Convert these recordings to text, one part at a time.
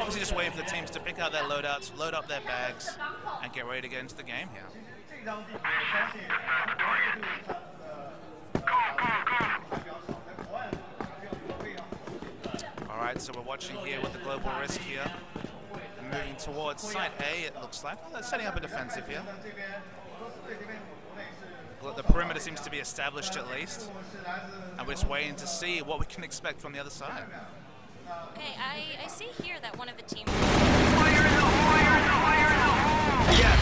Obviously just waiting for the teams to pick out their loadouts, load up their bags, and get ready to get into the game here. All right, so we're watching here with the global risk here. Moving towards site A, it looks like. They're setting up a defensive here. The perimeter seems to be established at least. And we're just waiting to see what we can expect from the other side. Okay, I see here that one of the teams... Yes.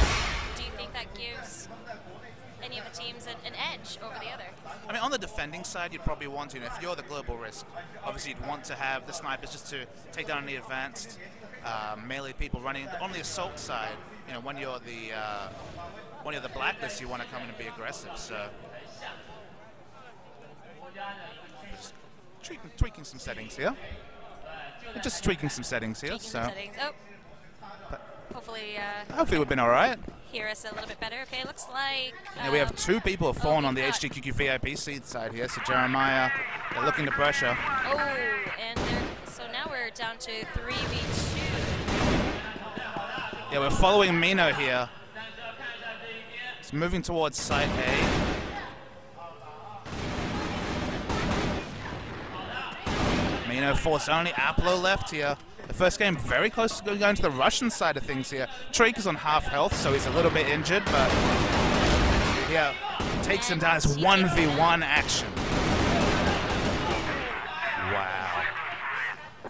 Do you think that gives any of the teams an edge over the other? I mean, on the defending side, you'd probably want to, if you're the global risk, obviously you'd want to have the snipers just to take down any advanced melee people running. On the assault side, when you're the blacklist, you want to come in and be aggressive. So just tweaking some settings here. Just tweaking some settings here. Hopefully we've been all right. Hear us a little bit better. Okay, looks like... Yeah, we have two people have fallen on the HG.qqvip seed side here. So Jeremiah, they're looking to pressure. Oh, and so now we're down to 3v2. Yeah, we're following Mino here. It's moving towards site A. Mino forced only Aplo left here. The first game very close to going to the Russian side of things here. Treak is on half health, so he's a little bit injured, but yeah, takes him down. It's 1v1 action. Wow.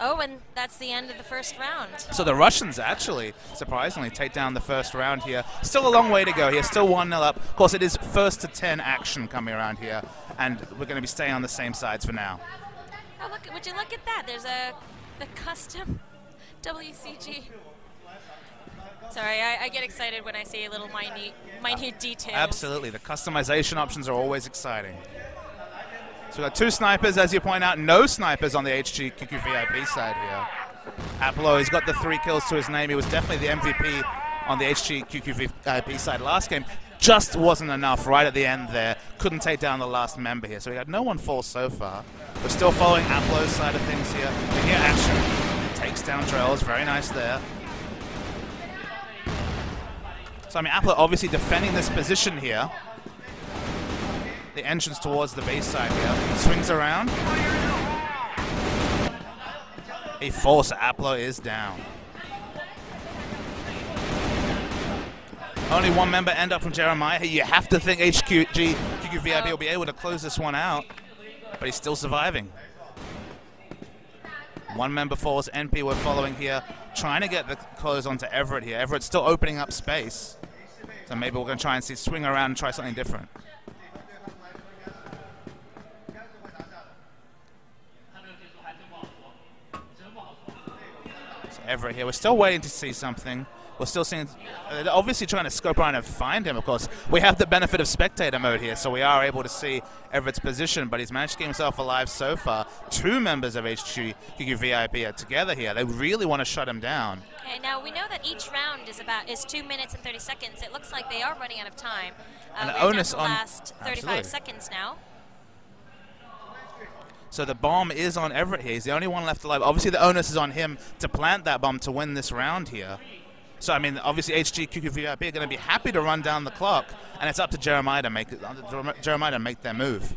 Oh, and that's the end of the first round. So the Russians actually, surprisingly, take down the first round here. Still a long way to go here, still 1-0 up. Of course, it is 1st to 10 action coming around here, and we're going to be staying on the same sides for now. Oh, look! Would you look at that? There's the custom WCG. Sorry, I get excited when I see little minute details. Absolutely, the customization options are always exciting. So we've got two snipers, as you point out, no snipers on the HG.qqvip side here. Aplo, he's got the 3 kills to his name. He was definitely the MVP on the HG.qqvip side last game. Just wasn't enough right at the end there. Couldn't take down the last member here. So we had no one fall so far. We're still following Aplo's side of things here. And here action takes down Dreis. Very nice there. So I mean, Aplo obviously defending this position here. The entrance towards the base side here. Swings around. He falls. Aplo is down. Only one member end up from Jeremiah. You have to think HG.qqvip will be able to close this one out, but he's still surviving. One member falls. Enpi we're following here, trying to get the close onto Everett here. Everett's still opening up space, so maybe we're going to try and swing around and try something different. So Everett here. We're still waiting to see something. We're still seeing, obviously trying to scope around and find him, of course. We have the benefit of spectator mode here, so we are able to see Everett's position, but he's managed to keep himself alive so far. Two members of HG.qqvip are together here. They really want to shut him down. Okay, now we know that each round is 2 minutes and 30 seconds. It looks like they are running out of time. And the we're onus down to the on last 35 seconds now. So the bomb is on Everett here. He's the only one left alive. Obviously the onus is on him to plant that bomb to win this round here. So, I mean, obviously HG.qqvip are going to be happy to run down the clock, and it's up to Jeremiah to make their move.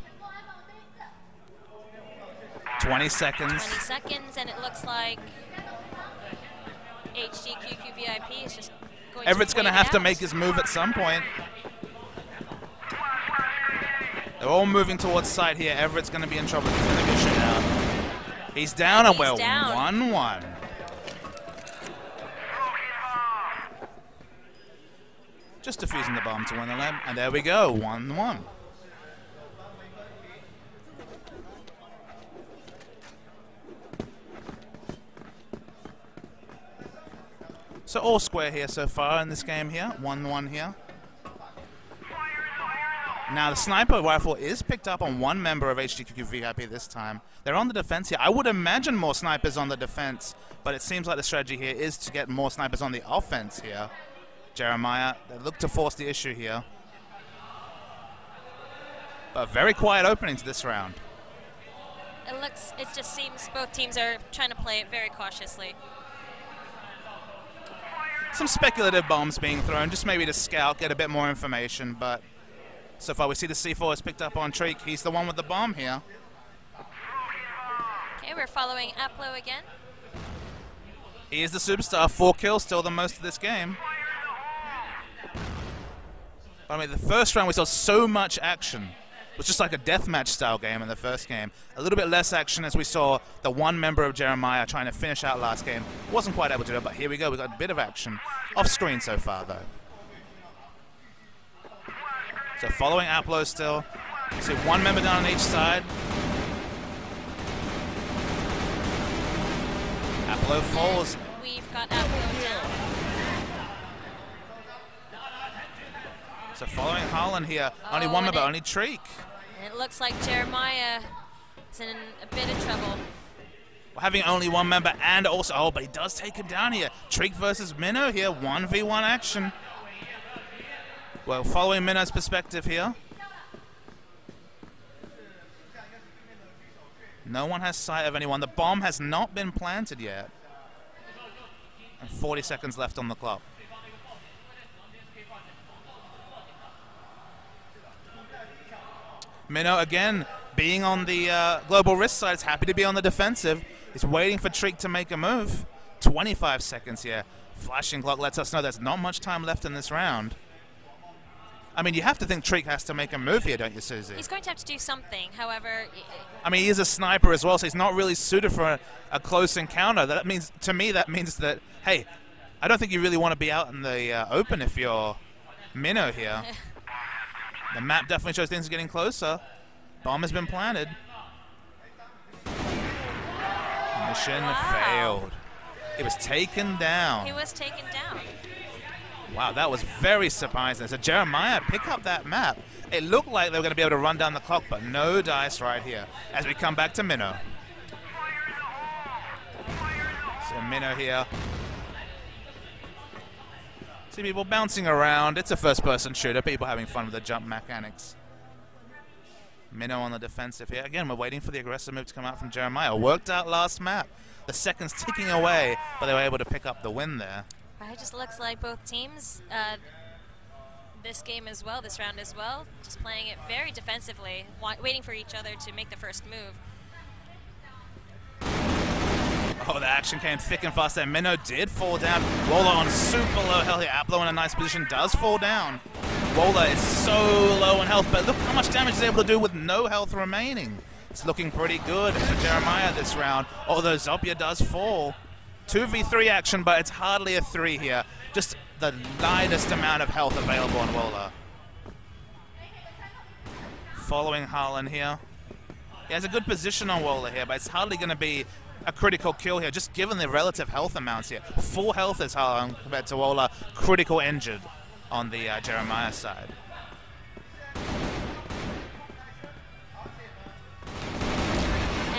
20 seconds. 20 seconds, and it looks like HG.qqvip is just going Everett's going to have to out. make his move at some point. They're all moving towards side here. Everett's going to be in trouble. He's going to get shut out. He's down, and we're 1-1. Just defusing the bomb to win the lane, and there we go, 1-1. So all square here so far in this game here, 1-1 here. Now the sniper rifle is picked up on one member of HG.qqvip this time. They're on the defense here. I would imagine more snipers on the defense, but it seems like the strategy here is to get more snipers on the offense here. Jeremiah, they look to force the issue here. But very quiet opening to this round. It just seems both teams are trying to play it very cautiously. Some speculative bombs being thrown, just maybe to scout, get a bit more information, but so far we see the C4 has picked up on Treak. He's the one with the bomb here. Okay, we're following Aplo again. He is the superstar, 4 kills, still the most of this game. But I mean, the first round we saw so much action. It was just like a deathmatch style game in the first game. A little bit less action as we saw the one member of Jeremiah trying to finish out last game. Wasn't quite able to do it, but here we go. We've got a bit of action off screen so far, though. So following Aplo still. You see one member down on each side. Aplo falls. We've got Aplo down. So following Harlen here, only one member, only Treak. And it looks like Jeremiah is in a bit of trouble. Having only one member and also, oh, but he does take him down here. Treak versus Mino here, 1v1 action. Well, following Mino's perspective here. No one has sight of anyone. The bomb has not been planted yet. And 40 seconds left on the clock. Mino, again, being on the global risk side, is happy to be on the defensive. He's waiting for Treak to make a move. 25 seconds here. Flashing clock lets us know there's not much time left in this round. I mean, you have to think Treak has to make a move here, don't you, Susie? He's going to have to do something. However, I mean, he is a sniper as well, so he's not really suited for a close encounter. That means, to me, that means that, hey, I don't think you really want to be out in the open if you're Mino here. The map definitely shows things are getting closer. Bomb has been planted. Mission failed. It was taken down. He was taken down. Wow, that was very surprising. So Jeremiah, pick up that map. It looked like they were going to be able to run down the clock, but no dice right here as we come back to Mino. So Mino here. See people bouncing around. It's a first-person shooter. People having fun with the jump mechanics. Mino on the defensive here. Again, we're waiting for the aggressive move to come out from Jeremiah. Worked out last map. The seconds ticking away, but they were able to pick up the win there. It just looks like both teams, this game as well, this round as well, just playing it very defensively, waiting for each other to make the first move. Oh, the action came thick and fast there. Mino did fall down. Wola on super low health here. Aplo in a nice position does fall down. Wola is so low in health, but look how much damage he's able to do with no health remaining. It's looking pretty good for Jeremiah this round, although Xopya does fall. 2v3 action, but it's hardly a 3 here. Just the lightest amount of health available on Wola. Following Harlen here. He has a good position on Wola here, but it's hardly going to be a critical kill here, just given the relative health amounts here. Full health is Harlen compared to Wola. Critical injured on the Jeremiah side.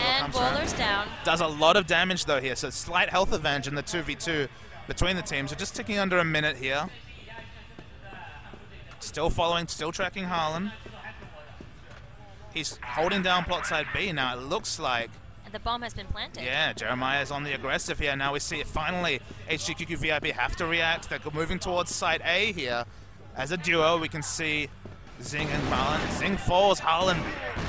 And Wolar's down. Does a lot of damage though here, so slight health advantage in the 2v2 between the teams. We're just ticking under a minute here. Still following, still tracking Harlen. He's holding down plot side B now. It looks like. And the bomb has been planted. Yeah, Jeremiah's on the aggressive here. Now we see it finally. HG.qqvip have to react. They're moving towards side A here. As a duo, we can see Zing and Harlen. Zing falls, Harlen.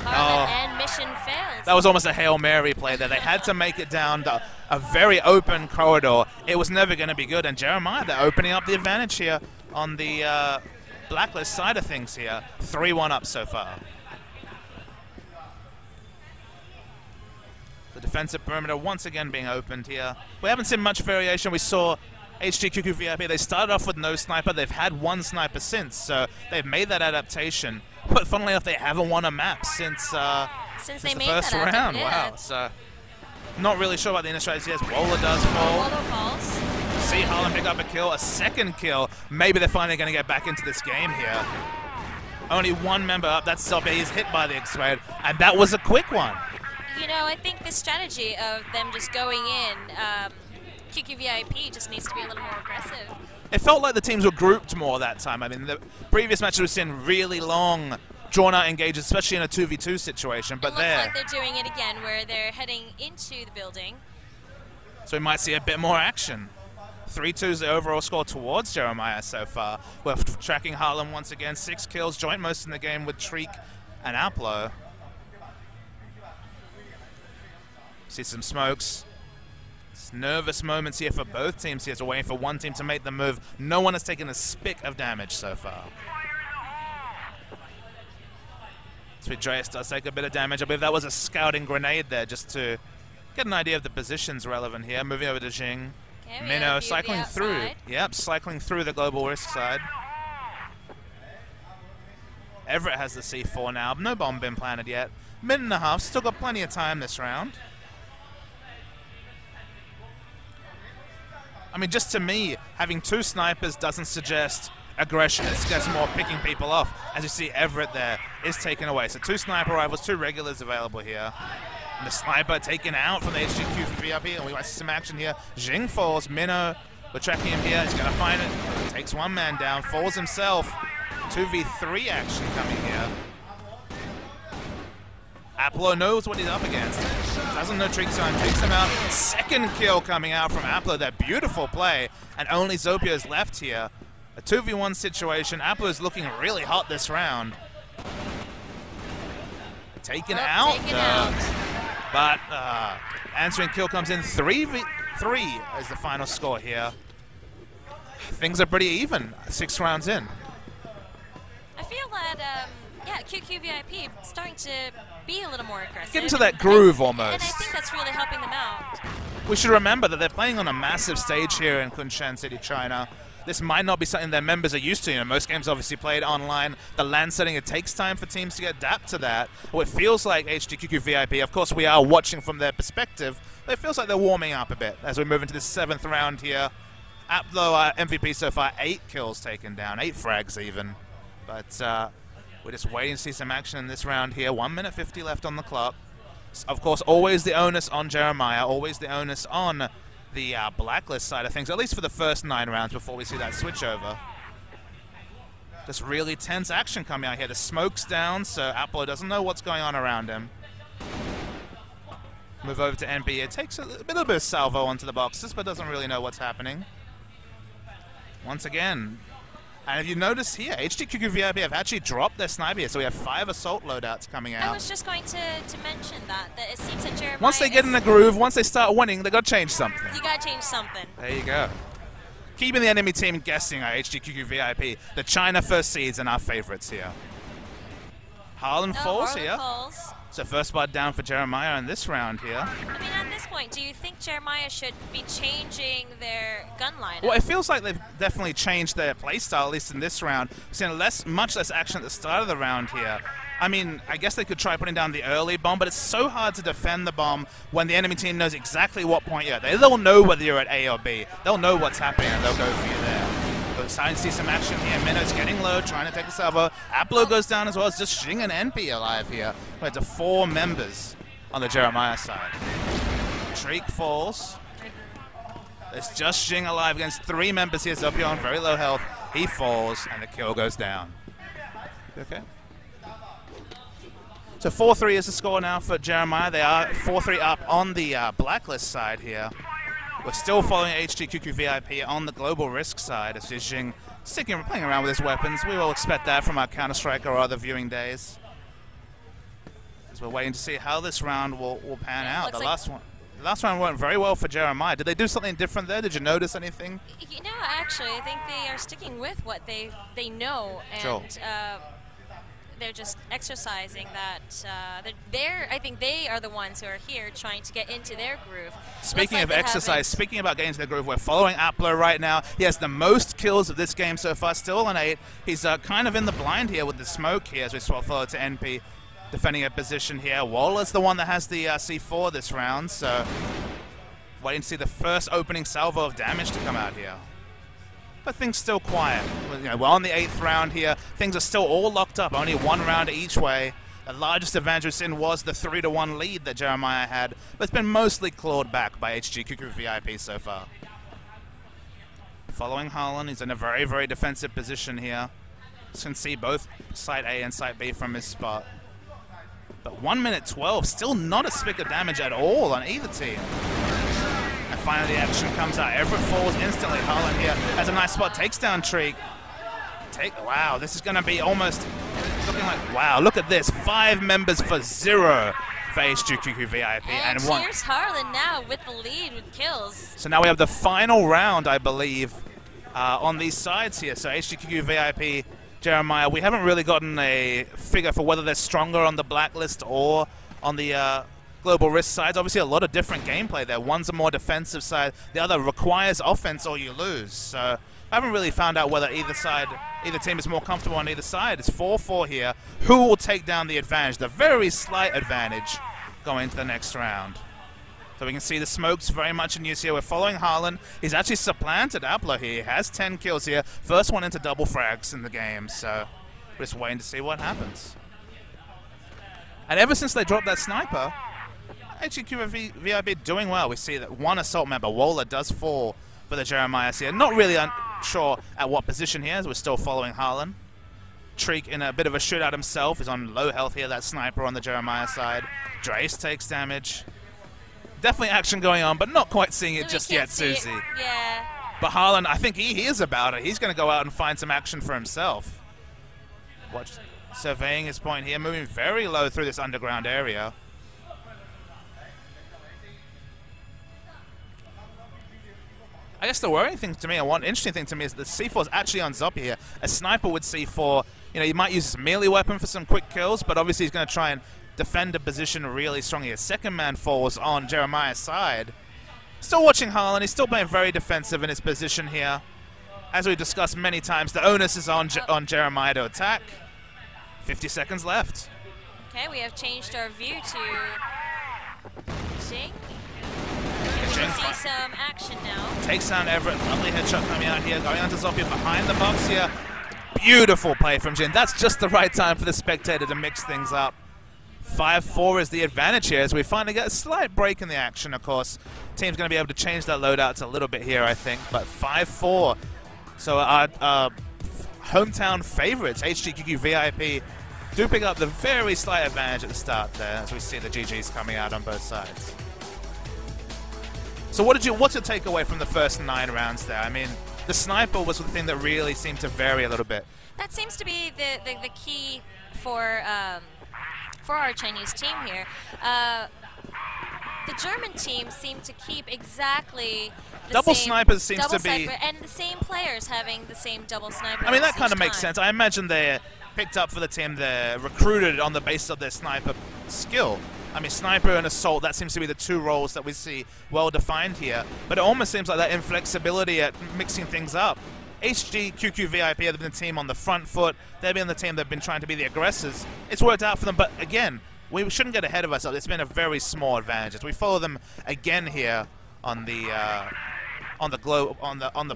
And mission fails. That was almost a Hail Mary play there. They had to make it down a very open corridor. It was never going to be good. And Jeremiah, they're opening up the advantage here on the Blacklist side of things here. 3-1 up so far. The defensive perimeter once again being opened here. We haven't seen much variation. We saw HG.qqvip, they started off with no sniper. They've had one sniper since, so they've made that adaptation. But funnily enough, they haven't won a map since the first round. Wow, so not really sure about the inner strategy. Yes, Wola does fall. Wola falls. See Harlen pick up a kill, a second kill. Maybe they're finally going to get back into this game here. Only one member up, that's Xopya. He's hit by the X-Raid, and that was a quick one. You know, I think the strategy of them just going in, qqvip just needs to be a little more aggressive. It felt like the teams were grouped more that time. I mean, the previous matches we've seen really long, drawn-out engages, especially in a 2v2 situation. But it looks like they're doing it again, where they're heading into the building. So we might see a bit more action. 3-2 is the overall score towards Jeremiah so far. We're tracking Harlen once again. 6 kills, joint most in the game with Treak and Aplo. See some smokes. It's nervous moments here for both teams here. We're waiting for one team to make the move. No one has taken a spick of damage so far. So Dreis does take a bit of damage. I believe that was a scouting grenade there just to get an idea of the positions relevant here. Moving over to Jing. Okay, Mino cycling through. Yep, cycling through the global risk side. Everett has the C4 now. No bomb been planted yet. Minute and a half. Still got plenty of time this round. I mean, just to me, having 2 snipers doesn't suggest aggression. It suggests more picking people off. As you see, Everett there is taken away. So 2 sniper rifles, 2 regulars available here. And the sniper taken out from the HG.qqvip, and we might see some action here. Jing falls. Mino, we're tracking him here. He's going to find it. Takes 1 man down. Falls himself. 2v3 action coming here. Aplo knows what he's up against. Doesn't know Treak zone, takes him out. 2nd kill coming out from Aplo. That beautiful play. And only Xopya is left here. A 2v1 situation. Aplo is looking really hot this round. Taken out. But answering kill comes in. 3v3 is the final score here. Things are pretty even. 6 rounds in. I feel that, yeah, QQVIP starting to be a little more aggressive. Get into that groove almost. And I think that's really helping them out. We should remember that they're playing on a massive stage here in Kunshan City, China. This might not be something their members are used to. You know, most games obviously played online. The LAN setting, it takes time for teams to adapt to that. Well, it feels like HG.qqvip, of course we are watching from their perspective, but it feels like they're warming up a bit as we move into the 7th round here. Aplo, MVP so far, 8 kills taken down, 8 frags even. But we're just waiting to see some action in this round here. 1 minute 50 left on the clock. Of course, always the onus on Jeremiah, always the onus on the blacklist side of things, at least for the first 9 rounds before we see that switch over. Just really tense action coming out here. The smoke's down, so Aplo doesn't know what's going on around him. Move over to Enpi. It takes a little bit of salvo onto the boxes, but doesn't really know what's happening. Once again, and if you notice here, HG.qqvip have actually dropped their sniper here, so we have 5 assault loadouts coming out. I was just going to mention that it seems that Jeremiah... Once they get in the groove, once they start winning, they got to change something. You got to change something. There you go. Keeping the enemy team guessing are HG.qqvip, the China first seeds and our favorites here. Harlen falls here. So first blood down for Jeremiah in this round here. I mean, at this point, do you think Jeremiah should be changing their gun lineup? Well, it feels like they've definitely changed their playstyle, at least in this round. We've seen much less action at the start of the round here. I mean, I guess they could try putting down the early bomb, but it's so hard to defend the bomb when the enemy team knows exactly what point you're at. They'll know whether you're at A or B. They'll know what's happening, and they'll go for you there. But it's starting to see some action here. Mino's getting low, trying to take a salvo. Aplo goes down as well. It's just Jing and Enpi alive here. We're to 4 members on the Jeremiah side. Treak falls. It's just Jing alive against 3 members here. Xopya on very low health. He falls, and the kill goes down. Okay. So 4-3 is the score now for Jeremiah. They are 4-3 up on the blacklist side here. We're still following HG.qqvip on the global risk side as Jing playing around with his weapons. We will expect that from our Counter-Strike or other viewing days. As we're waiting to see how this round will pan out. The last round went very well for Jeremiah. Did they do something different there? Did you notice anything? You know, actually, I think they are sticking with what they know, and sure. They're just exercising that. I think they are the ones who are here trying to get into their groove. Speaking of exercise, speaking about getting into their groove, we're following Aplo right now. He has the most kills of this game so far, still on 8. He's kind of in the blind here with the smoke here as we follow to Enpi, defending a position here. Waller's the one that has the C4 this round, so waiting to see the first opening salvo of damage to come out here. But things still quiet. We're on the 8th round here. Things are still all locked up. Only 1 round each way. The largest advantage we've seen was the 3-1 lead that Jeremiah had, but it's been mostly clawed back by HG.qqvip so far. Following Harlen, he's in a very, very defensive position here. You can see both Site A and Site B from his spot. But 1 minute 12, still not a spick of damage at all on either team. And And finally the action comes out. Everett falls instantly. Harlen here has a nice spot, takes down Treak. Wow, this is going to be almost looking like, wow, look at this. 5 members for 0 for HG.qqvip. And here's Harlen now with the lead with kills. So now we have the final round, I believe, on these sides here. So HG.qqvip, Jeremiah, we haven't really gotten a figure for whether they're stronger on the blacklist or on the global risk sides. Obviously a lot of different gameplay there. One's a more defensive side, the other requires offense or you lose. So I haven't really found out whether either team is more comfortable on either side. It's 4-4 here. Who will take down the advantage? The very slight advantage going into the next round. So we can see the smokes very much in use here. We're following Harlen. He's actually supplanted Aplo here. He has 10 kills here. First one into double frags in the game. So we're just waiting to see what happens. And ever since they dropped that sniper, HG.qqvip doing well. We see that one assault member, Wola, does fall for the Jeremiah here. Not really sure at what position here, as we're still following Harlen. Treak in a bit of a shootout himself. Is on low health here, that sniper on the Jeremiah side. Dreis takes damage. Definitely action going on, but not quite seeing it just yet, Susie. Yeah. But Harlen, I think he hears about it. He's going to go out and find some action for himself. Watch, surveying his point here, moving very low through this underground area. I guess the worrying thing to me, and one interesting thing to me, is that C4 is actually on Xopya here. A sniper with C4, you know, you might use his melee weapon for some quick kills, but obviously he's going to try and defend a position really strong here. Second man falls on Jeremiah's side. Still watching Harlen. He's still playing very defensive in his position here. As we've discussed many times, the onus is on Jeremiah to attack. 50 seconds left. Okay, we have changed our view to Xing. We see some action now. Takes down Everett. Lovely headshot coming out here. Going on to Xopya behind the box here. Beautiful play from Jin. That's just the right time for the spectator to mix things up. 5-4 is the advantage here as we finally get a slight break in the action, of course. Team's going to be able to change their loadouts a little bit here, I think. But 5-4. So our hometown favorites, HG.qqvip, do pick up the very slight advantage at the start there as we see the GGs coming out on both sides. So what's your takeaway from the first 9 rounds there? I mean, the sniper was the thing that really seemed to vary a little bit. That seems to be the key for our Chinese team here. The German team seemed to keep exactly the double same snipers seems double to be, sniper, and the same players having the same double sniper. I mean, that kind of makes sense. I imagine they're picked up for the team. They're recruited on the basis of their sniper skill. I mean, sniper and assault, that seems to be the 2 roles that we see well defined here. But it almost seems like that inflexibility at mixing things up. HG.qqvip have been the team on the front foot. They've been the team that have been trying to be the aggressors. It's worked out for them, but again, we shouldn't get ahead of ourselves. It's been a very small advantage. As we follow them again here on the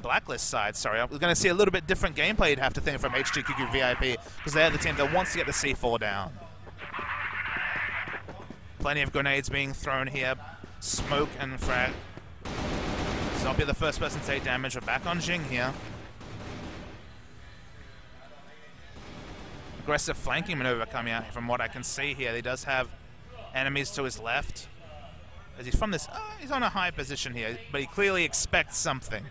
blacklist side. Sorry, we're going to see a little bit different gameplay. You'd have to think from HG.qqvip because they're the team that wants to get the C4 down. Plenty of grenades being thrown here. Smoke and frag. Xopya the first person to take damage. We're back on Jing here. Aggressive flanking maneuver coming out from what I can see here. He does have enemies to his left. As he's from this, he's on a high position here, but he clearly expects something.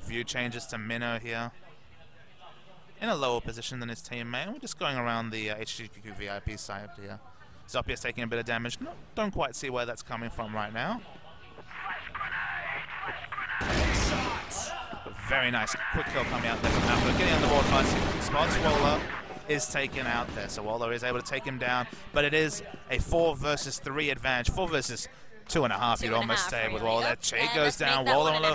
View changes to Mino here. In a lower position than his teammate. We're just going around the HG.qqvip side here. Xopya's taking a bit of damage. Don't quite see where that's coming from right now. But very nice quick kill coming out there from Aplo. Getting on the board fast. Spots Wola is taken out there. So Wola is able to take him down. But it is a 4 versus 3 advantage. 4 versus 2.5 you'd almost say with Wola. Che goes down. Wola on low.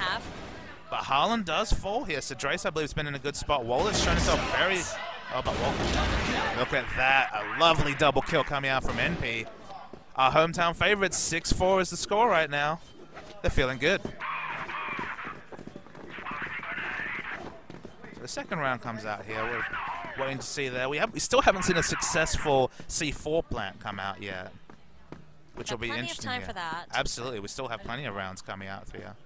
But Harlen does fall here, so Dreis, I believe, has been in a good spot. Waller's shown himself very... Oh, but Waller. Look at that. A lovely double kill coming out from Enpi. Our hometown favorites, 6-4 is the score right now. They're feeling good. So the second round comes out here. We're waiting to see there. We still haven't seen a successful C4 plant come out yet, which will be interesting. Plenty of time for that. Absolutely. We still have plenty of rounds coming out here.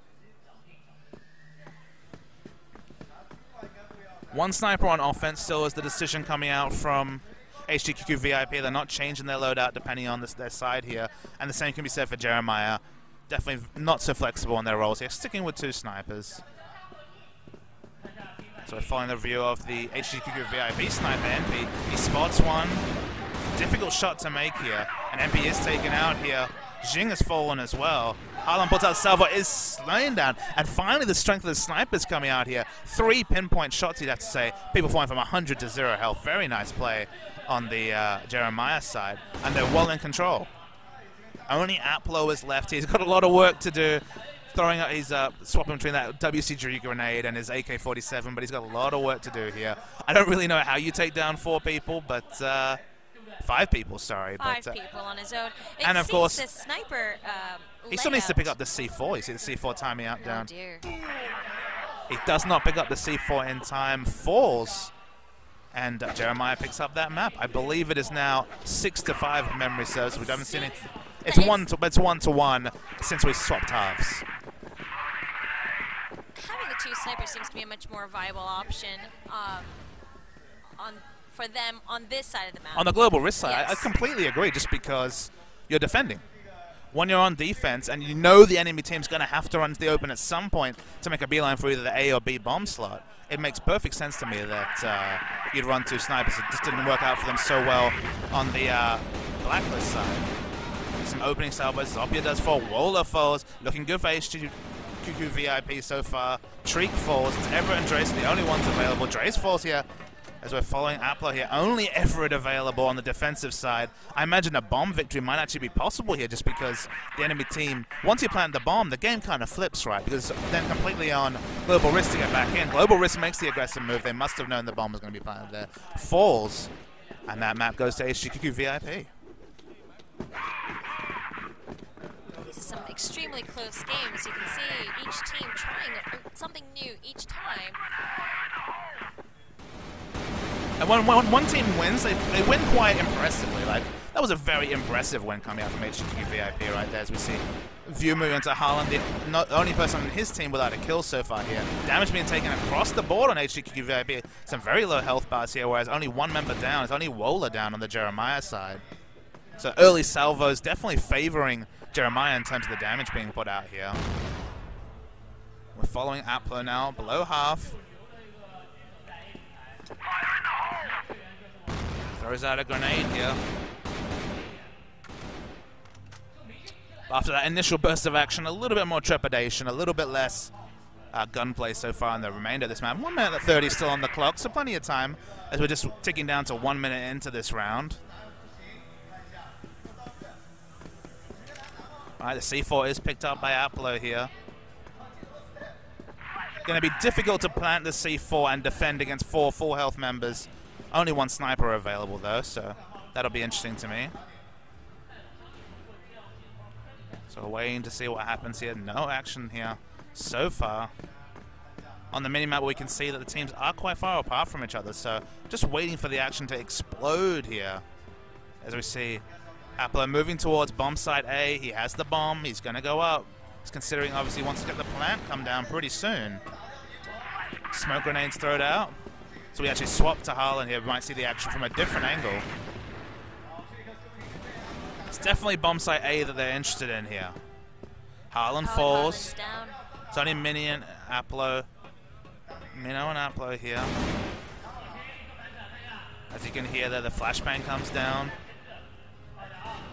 One sniper on offense still is the decision coming out from HG.qqvip. They're not changing their loadout depending on their side here. And the same can be said for Jeremiah. Definitely not so flexible on their roles here, sticking with 2 snipers. So we're following the review of the HG.qqvip sniper, Enpi. He spots one. Difficult shot to make here. And Enpi is taken out here. Jing has fallen as well. Harlen puts out Salvo, is slain down. And finally the strength of the snipers coming out here. 3 pinpoint shots, you'd have to say. People falling from 100 to 0 health. Very nice play on the Jeremiah side. And they're well in control. Only Aplo is left. He's got a lot of work to do. Throwing out, he's swapping between that WCG grenade and his AK-47, but he's got a lot of work to do here. I don't really know how you take down 4 people, but 5 people, sorry. 5 people on his own. And of course, the sniper he still needs to pick up the C4. You see the C4 timing out down. Oh dear. He does not pick up the C4 in time, falls, and Jeremiah picks up that map. I believe it is now 6-5 if memory serves. We haven't seen it. It's 1-1 since we swapped halves. Having the 2 snipers seems to be a much more viable option for them on this side of the map. On the global risk side, yes. I completely agree, just because you're defending. When you're on defense and you know the enemy team's going to have to run to the open at some point to make a beeline for either the A or B bomb slot, it makes perfect sense to me that you'd run 2 snipers. It just didn't work out for them so well on the blacklist side. Some opening salvos. Xopya does fall. Wola falls. Looking good for HG.qqvip so far. Treak falls. It's Everett and Dreis, the only ones available. Dreis falls here as we're following Aplo here. Only Everett available on the defensive side. I imagine a bomb victory might actually be possible here just because the enemy team, once you plant the bomb, the game kind of flips, right? Because then completely on Global Risk to get back in. Global Risk makes the aggressive move. They must have known the bomb was going to be planted there. Falls. And that map goes to HG.qqvip. Some extremely close games. You can see each team trying something new each time. And when one team wins, they win quite impressively. Like, that was a very impressive win coming out from HG.qqvip right there, as we see View moving into Harlen, the only person on his team without a kill so far here. Damage being taken across the board on HG.qqvip. Some very low health bars here, whereas only 1 member down. It's only Wola down on the Jeremiah side. So early salvos definitely favoring Jeremiah in terms of the damage being put out here. We're following Aplo now, below half. Throws out a grenade here. After that initial burst of action, a little bit more trepidation, a little bit less gunplay so far in the remainder of this map. 1 minute 30 still on the clock, so plenty of time as we're just ticking down to 1 minute into this round. Alright, the C4 is picked up by Aplo here. Going to be difficult to plant the C4 and defend against 4 full health members. Only 1 sniper available though, so that'll be interesting to me. So waiting to see what happens here. No action here so far. On the minimap we can see that the teams are quite far apart from each other, so just waiting for the action to explode here. As we see Aplo moving towards bomb site A. He has the bomb. He's going to go up. He's considering, obviously, wants to get the plant come down pretty soon. Smoke grenades thrown out. So we actually swap to Harlen here. We might see the action from a different angle. It's definitely bomb site A that they're interested in here. Harlen falls. It's only Mino and Aplo. Mino and Aplo here. As you can hear there, the flashbang comes down.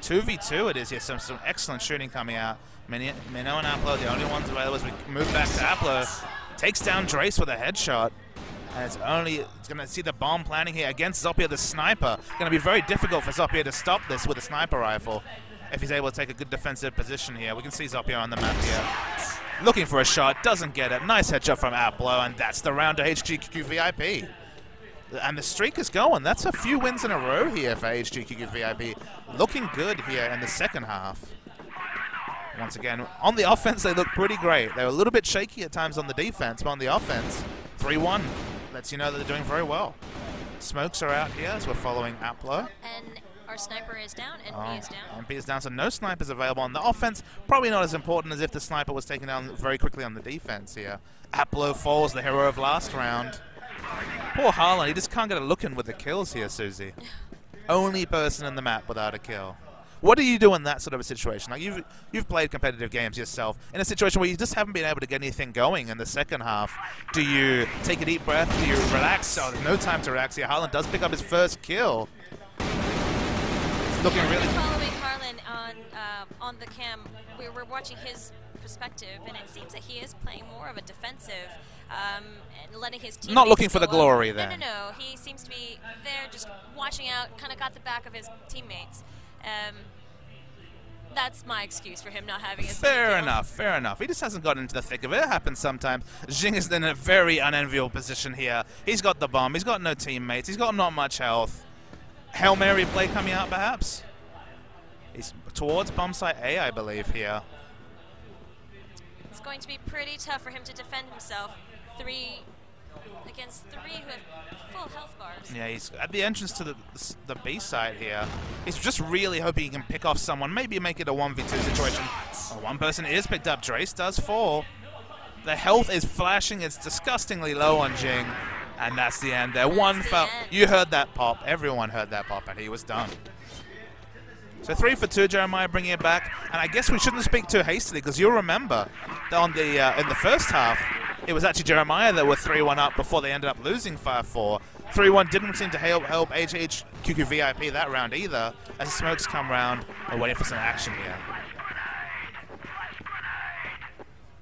2v2 it is here, some excellent shooting coming out. Mino and Aplo, the only ones available as we move back to Aplo. Takes down Dreis with a headshot. And it's going to see the bomb planting here against Xopya the sniper. Going to be very difficult for Xopya to stop this with a sniper rifle if he's able to take a good defensive position here. We can see Xopya on the map here. Looking for a shot, doesn't get it. Nice headshot from Aplo, and that's the round to HG.qqvip. And the streak is going. That's a few wins in a row here for HG.qqvip. Looking good here in the second half. Once again, on the offense, they look pretty great. They were a little bit shaky at times on the defense, but on the offense, 3-1 lets you know that they're doing very well. Smokes are out here as we're following Aplo. And our sniper is down. Enpi is down. Enpi is down, so no snipers available on the offense. Probably not as important as if the sniper was taken down very quickly on the defense here. Aplo falls, the hero of last round. Poor Harlen, he just can't get a look in with the kills here, Susie. only person in the map without a kill. What do you do in that sort of a situation? Like you've played competitive games yourself. In a situation where you just haven't been able to get anything going in the second half, do you take a deep breath? Do you relax? Oh, there's no time to relax here. Harlen does pick up his first kill. It's looking really... Following Harlen on the cam, we were watching his perspective, and it seems that he is playing more of a defensive, and letting his teammates not looking for the go glory up. then. No. He seems to be there just watching out, kind of got the back of his teammates. That's my excuse for him not having his Fair enough. He just hasn't gotten into the thick of it. It happens sometimes. Jing is in a very unenviable position here. He's got the bomb. He's got no teammates. He's got not much health. Hail Mary play coming out, perhaps? He's towards bomb site A, I believe, here. It's going to be pretty tough for him to defend himself. 3 against 3 who have full health bars. Yeah, he's at the entrance to the B side here. He's just really hoping he can pick off someone, maybe make it a 1v2 situation. Oh, one person is picked up. Dreis does fall. The health is flashing. It's disgustingly low on Jing. And that's the end there. One foul. You heard that pop. Everyone heard that pop, and he was done. So 3 for 2, Jeremiah bringing it back. And I guess we shouldn't speak too hastily, because you'll remember that on the in the first half, it was actually Jeremiah that were 3-1 up before they ended up losing 5-4. 3-1 didn't seem to help HG.qqvip that round either, as the smokes come round. We're waiting for some action here.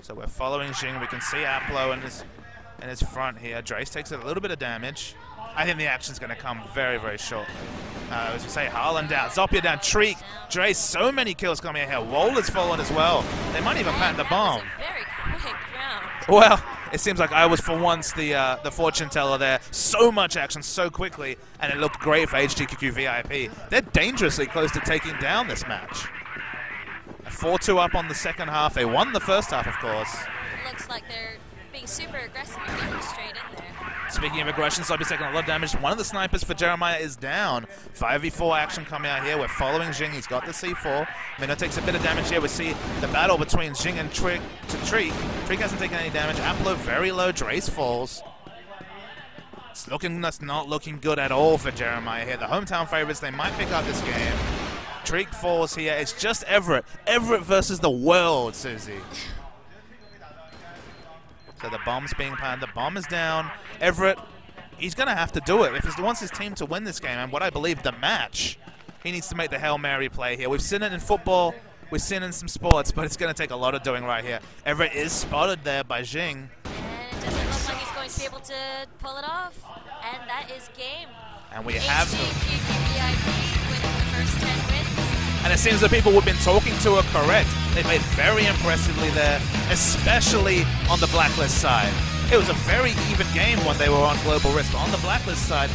So we're following Jing. We can see Aplo in his front here. Dreis takes a little bit of damage. I think the action's going to come very, very short. As we say, Harlen down, Xopya down, Treak, Dreis, so many kills coming in here. Waller's fallen as well. They might even plant the bomb. That was a very quick round. Well, it seems like I was for once the fortune teller there. So much action so quickly, and it looked great for HG.qqvip. They're dangerously close to taking down this match. 4-2 up on the second half. They won the first half, of course. Looks like they're being super aggressive and getting straight in there. Speaking of aggression, Xopya taking a lot of damage. One of the snipers for Jeremiah is down. 5v4 action coming out here. We're following Jing. He's got the C4. Mino takes a bit of damage here. We see the battle between Jing and Treak. Treak hasn't taken any damage. Aplo very low. Dreis falls. That's not looking good at all for Jeremiah here. The hometown favorites, they might pick up this game. Treak falls here. It's just Everett. Everett versus the world, Susie. So the bomb's being planned. The bomb is down. Everett, he's going to have to do it. If he wants his team to win this game, and what I believe the match, he needs to make the Hail Mary play here. We've seen it in football. We've seen it in some sports, but it's going to take a lot of doing right here. Everett is spotted there by Jing. And it doesn't look like he's going to be able to pull it off. And that is game. And we have... HG.qqvip with the first 10 wins. And it seems the people we've been talking to are correct. They played very impressively there, especially on the Blacklist side. It was a very even game when they were on Global Risk, but on the Blacklist side,